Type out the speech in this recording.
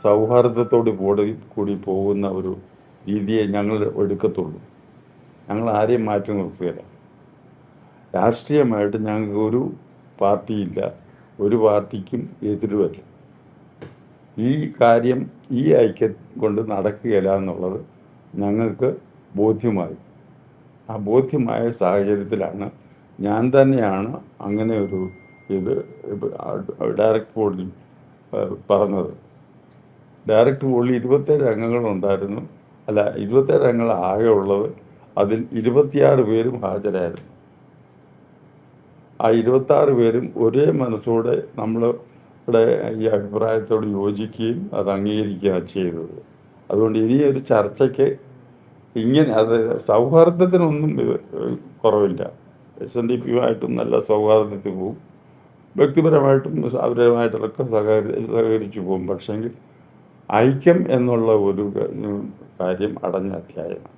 സൗഹാർദ്ദത്തോട് കൂടി പോകുന്ന ഒരു രീതിയെ ഞങ്ങൾ എടുക്കത്തുള്ളൂ. ഞങ്ങൾ ആരെയും മാറ്റി നിർത്തുകയില്ല. രാഷ്ട്രീയമായിട്ട് ഞങ്ങൾക്ക് ഒരു പാർട്ടിയില്ല, ഒരു പാർട്ടിക്കും എതിരുമല്ല. ഈ കാര്യം ഈ ഐക്യം കൊണ്ട് നടക്കുകയില്ല എന്നുള്ളത് ഞങ്ങൾക്ക് ബോധ്യമായി. ആ ബോധ്യമായ സാഹചര്യത്തിലാണ് ഞാൻ തന്നെയാണ് അങ്ങനെ ഒരു ഇത് ഡയറക്റ്റ് ബോർഡിൽ പറഞ്ഞത്. ഡയറക്റ്റ് ബോർഡിൽ 27 അംഗങ്ങളുണ്ടായിരുന്നു. 27 അംഗങ്ങൾ ആകെ ഉള്ളത്. അതിൽ 26 പേരും ഹാജരായിരുന്നു. ആ 26 പേരും ഒരേ മനസ്സോടെ നമ്മളുടെ ഈ അഭിപ്രായത്തോട് യോജിക്കുകയും അത് അംഗീകരിക്കുകയാണ് ചെയ്തത്. അതുകൊണ്ട് ഇനിയൊരു ചർച്ചയ്ക്ക് അത് സൗഹാർദ്ദത്തിനൊന്നും കുറവില്ല. SNDPയുമായിട്ടും നല്ല സൗഹാർദ്ദത്തിൽ പോകും, വ്യക്തിപരമായിട്ടും അവരുമായിട്ടൊക്കെ സഹകരിച്ചു പോകും. പക്ഷെങ്കിൽ ഐക്യം എന്നുള്ള ഒരു കാര്യം അടഞ്ഞ അധ്യായമാണ്.